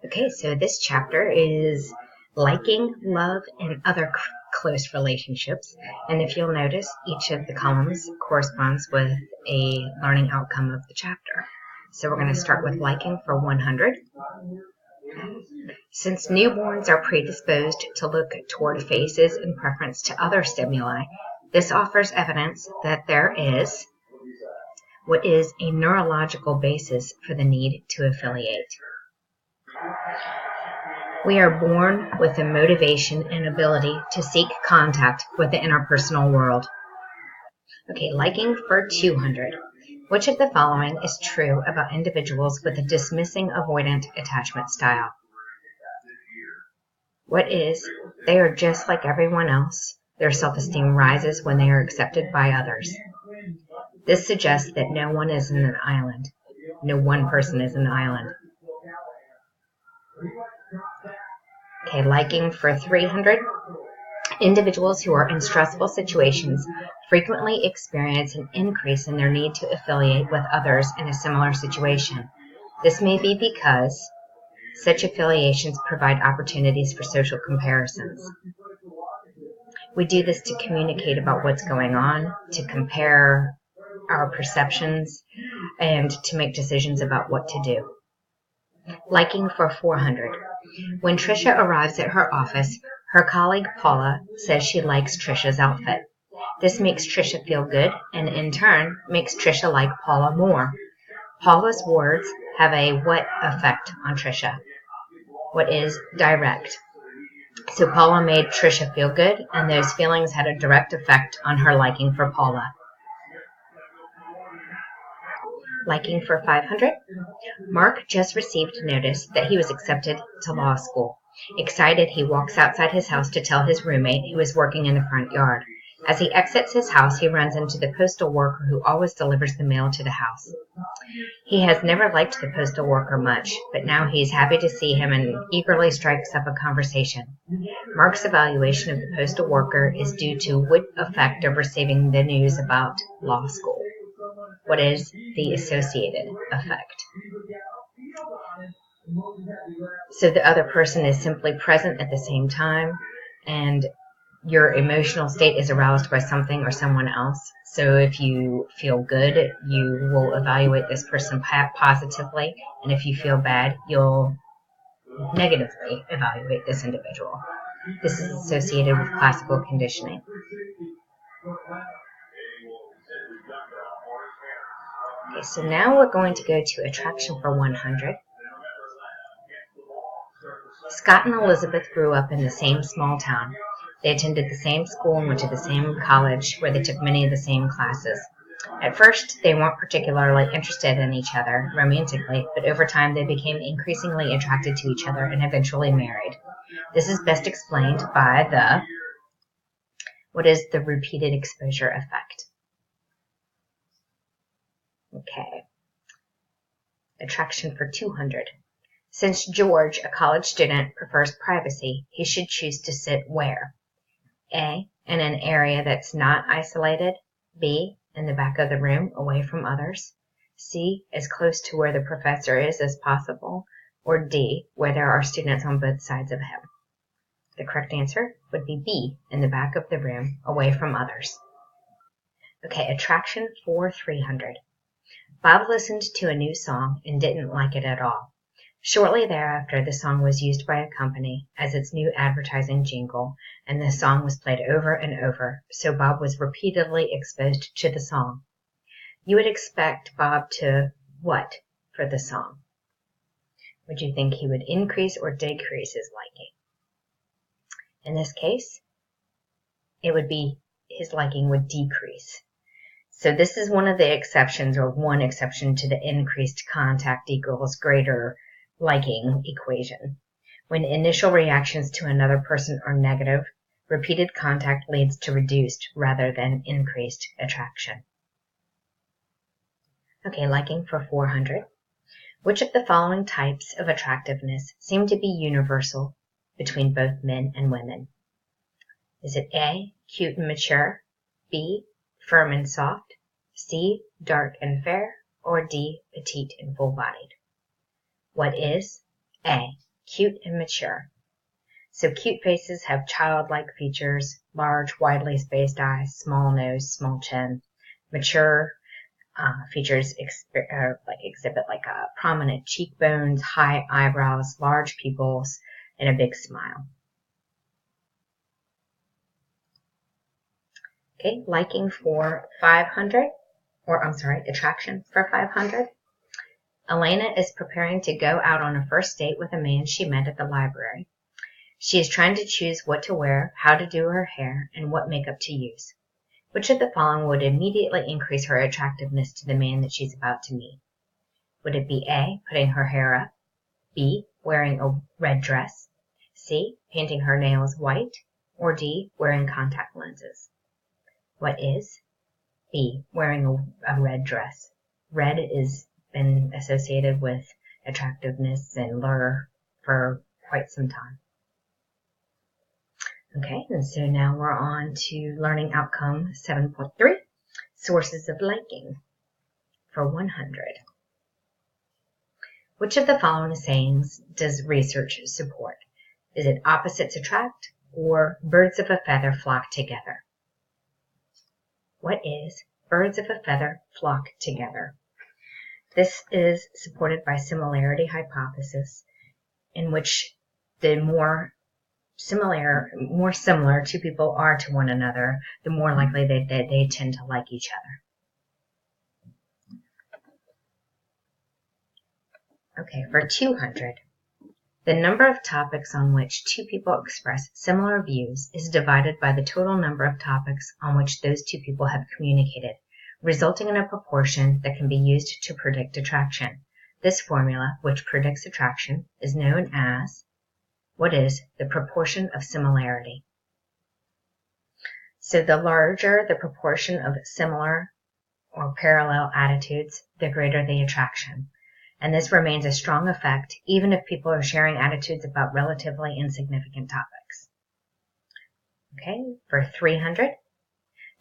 Okay, so this chapter is liking, love, and other close relationships. And if you'll notice, each of the columns corresponds with a learning outcome of the chapter. So we're going to start with liking for 100. Since newborns are predisposed to look toward faces in preference to other stimuli, this offers evidence that there is what is a neurological basis for the need to affiliate. We are born with the motivation and ability to seek contact with the interpersonal world. Okay, liking for 200. Which of the following is true about individuals with a dismissing avoidant attachment style? What is, they are just like everyone else. Their self-esteem rises when they are accepted by others. This suggests that no one is an island. No one person is an island. Okay, liking for 300. Individuals who are in stressful situations frequently experience an increase in their need to affiliate with others in a similar situation. This may be because such affiliations provide opportunities for social comparisons. We do this to communicate about what's going on, to compare our perceptions, and to make decisions about what to do. Liking for 400. When Tricia arrives at her office, her colleague Paula says she likes Tricia's outfit. This makes Tricia feel good, and in turn makes Tricia like Paula more. Paula's words have a what effect on Tricia? What is direct? So Paula made Tricia feel good, and those feelings had a direct effect on her liking for Paula. Liking for 500. Mark just received notice that he was accepted to law school. Excited, he walks outside his house to tell his roommate, who is working in the front yard. As he exits his house, he runs into the postal worker who always delivers the mail to the house. He has never liked the postal worker much, but now he's happy to see him and eagerly strikes up a conversation. Mark's evaluation of the postal worker is due to what effect of receiving the news about law school. What is the associated effect? So the other person is simply present at the same time, and your emotional state is aroused by something or someone else. So if you feel good, you will evaluate this person positively, and if you feel bad, you'll negatively evaluate this individual. This is associated with classical conditioning. Okay, so now we're going to go to attraction for 100. Scott and Elizabeth grew up in the same small town. They attended the same school and went to the same college, where they took many of the same classes. At first, they weren't particularly interested in each other romantically, but over time they became increasingly attracted to each other and eventually married. This is best explained by what is the repeated exposure effect? Okay. Attraction for 200. Since George, a college student, prefers privacy, he should choose to sit where? A, in an area that's not isolated. B, in the back of the room, away from others. C, as close to where the professor is as possible. Or D, where there are students on both sides of him. The correct answer would be B, in the back of the room, away from others. Okay, attraction for 300. Bob listened to a new song and didn't like it at all. Shortly thereafter, the song was used by a company as its new advertising jingle, and the song was played over and over, so Bob was repeatedly exposed to the song. You would expect Bob to what for the song? Would you think he would increase or decrease his liking? In this case, it would be his liking would decrease. So this is one of the exceptions, or one exception to the increased contact equals greater liking equation. When initial reactions to another person are negative, repeated contact leads to reduced rather than increased attraction. Okay, liking for 400. Which of the following types of attractiveness seem to be universal between both men and women? Is it A, cute and mature, B, firm and soft, C, dark and fair, or D, petite and full-bodied? What is, A. Cute and mature. So cute faces have childlike features, large, widely spaced eyes, small nose, small chin. Mature features exhibit prominent cheekbones, high eyebrows, large pupils, and a big smile. Okay, liking for 500, attraction for 500. Elena is preparing to go out on a first date with a man she met at the library. She is trying to choose what to wear, how to do her hair, and what makeup to use. Which of the following would immediately increase her attractiveness to the man that she's about to meet? Would it be A, putting her hair up, B, wearing a red dress, C, painting her nails white, or D, wearing contact lenses? What is B, wearing a red dress? Red has been associated with attractiveness and lure for quite some time. Okay, and so now we're on to learning outcome 7.3, sources of liking for 100. Which of the following sayings does research support? Is it opposites attract or birds of a feather flock together? What is birds of a feather flock together? This is supported by similarity hypothesis, in which the more similar two people are to one another, the more likely they tend to like each other. Okay, for 200, the number of topics on which two people express similar views is divided by the total number of topics on which those two people have communicated, resulting in a proportion that can be used to predict attraction. This formula, which predicts attraction, is known as, what is the proportion of similarity? So the larger the proportion of similar or parallel attitudes, the greater the attraction. And this remains a strong effect even if people are sharing attitudes about relatively insignificant topics. Okay, for 300,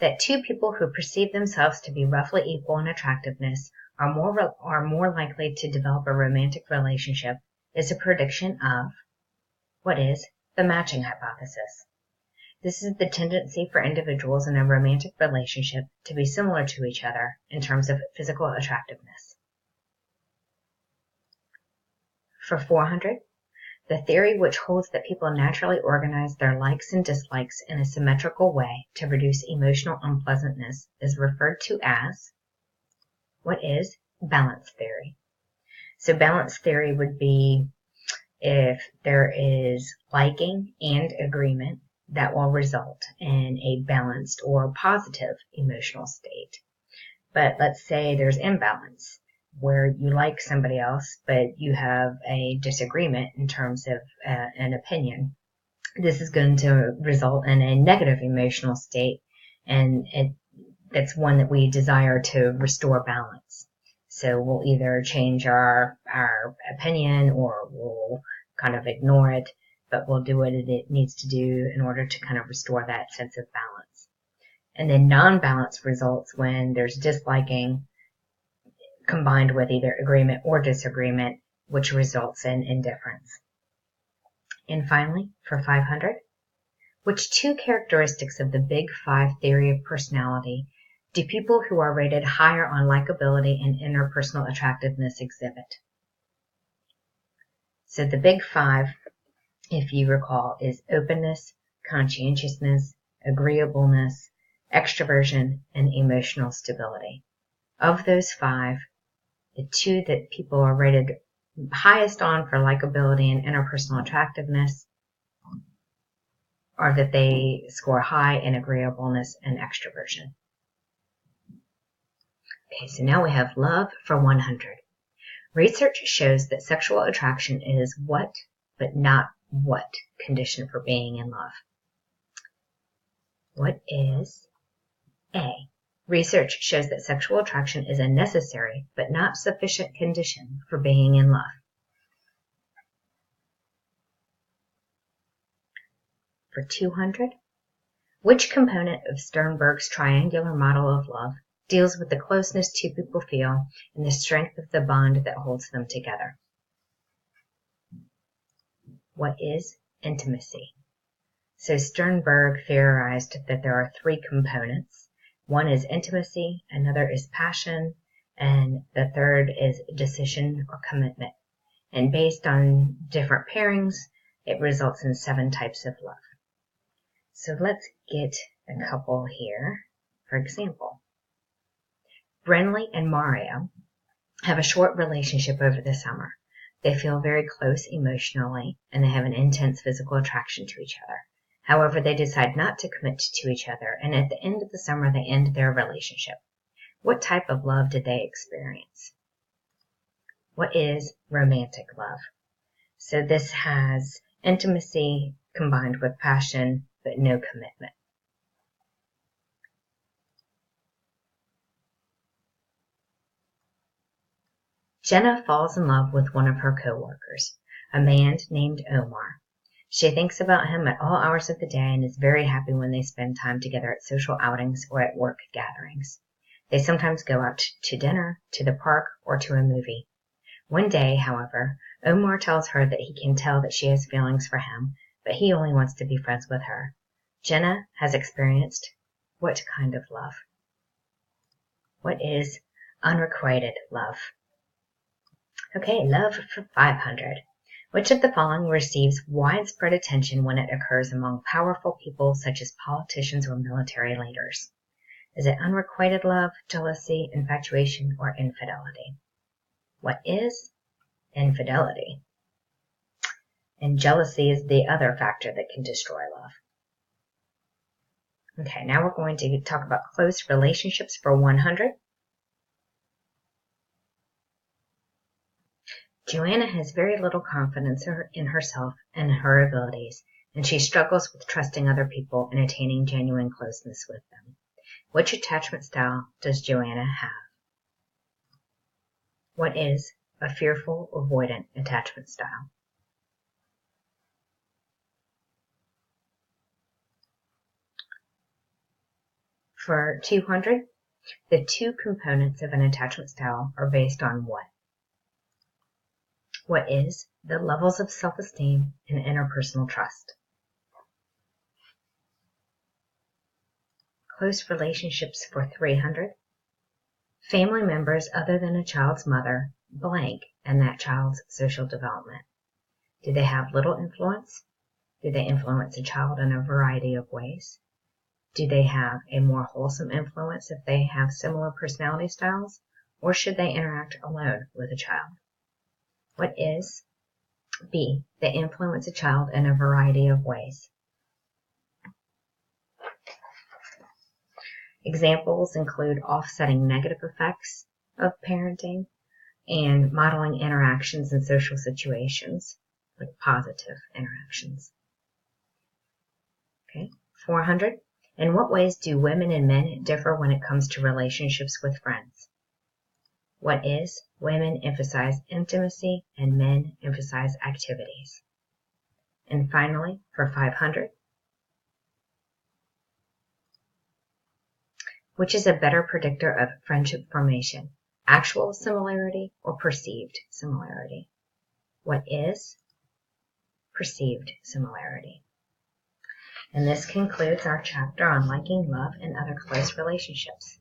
that two people who perceive themselves to be roughly equal in attractiveness are more likely to develop a romantic relationship is a prediction of, what is the matching hypothesis? This is the tendency for individuals in a romantic relationship to be similar to each other in terms of physical attractiveness. For 400, the theory which holds that people naturally organize their likes and dislikes in a symmetrical way to reduce emotional unpleasantness is referred to as, what is balance theory? So balance theory would be if there is liking and agreement, that will result in a balanced or positive emotional state. But let's say there's imbalance, where you like somebody else, but you have a disagreement in terms of an opinion. This is going to result in a negative emotional state, and that's one that we desire to restore balance. So we'll either change our opinion or we'll kind of ignore it, but we'll do what it needs to do in order to kind of restore that sense of balance. And then non-balance results when there's disliking combined with either agreement or disagreement, which results in indifference. And finally, for 500, which two characteristics of the Big Five theory of personality do people who are rated higher on likability and interpersonal attractiveness exhibit? So the Big Five, if you recall, is openness, conscientiousness, agreeableness, extroversion, and emotional stability. Of those five, the two that people are rated highest on for likability and interpersonal attractiveness are that they score high in agreeableness and extroversion. Okay, so now we have love for 100. Research shows that sexual attraction is what, but not what, condition for being in love. What is A? Research shows that sexual attraction is a necessary, but not sufficient condition for being in love. For 200, which component of Sternberg's triangular model of love deals with the closeness two people feel and the strength of the bond that holds them together? What is intimacy? So Sternberg theorized that there are three components. One is intimacy, another is passion, and the third is decision or commitment. And based on different pairings, it results in 7 types of love. So let's get a couple here. For example, Brinley and Mario have a short relationship over the summer. They feel very close emotionally, and they have an intense physical attraction to each other. However, they decide not to commit to each other, and at the end of the summer, they end their relationship. What type of love did they experience? What is romantic love? So this has intimacy combined with passion, but no commitment. Jenna falls in love with one of her co-workers, a man named Omar. She thinks about him at all hours of the day and is very happy when they spend time together at social outings or at work gatherings. They sometimes go out to dinner, to the park, or to a movie. One day, however, Omar tells her that he can tell that she has feelings for him, but he only wants to be friends with her. Jenna has experienced what kind of love? What is unrequited love? Okay, love for 500. Which of the following receives widespread attention when it occurs among powerful people such as politicians or military leaders? Is it unrequited love, jealousy, infatuation, or infidelity? What is infidelity? And jealousy is the other factor that can destroy love. Okay, now we're going to talk about close relationships for 100. Joanna has very little confidence in herself and her abilities, and she struggles with trusting other people and attaining genuine closeness with them. Which attachment style does Joanna have? What is a fearful, avoidant attachment style? For 200, the 2 components of an attachment style are based on what? What is the levels of self-esteem and interpersonal trust? Close relationships for 300. Family members other than a child's mother blank in that child's social development. Do they have little influence? Do they influence a child in a variety of ways? Do they have a more wholesome influence if they have similar personality styles? Or should they interact alone with a child? What is B? They influence a child in a variety of ways. Examples include offsetting negative effects of parenting and modeling interactions in social situations, like positive interactions. Okay, 400. In what ways do women and men differ when it comes to relationships with friends? What is women emphasize intimacy and men emphasize activities? And finally, for 500, which is a better predictor of friendship formation, actual similarity or perceived similarity? What is perceived similarity? And this concludes our chapter on liking, love, and other close relationships.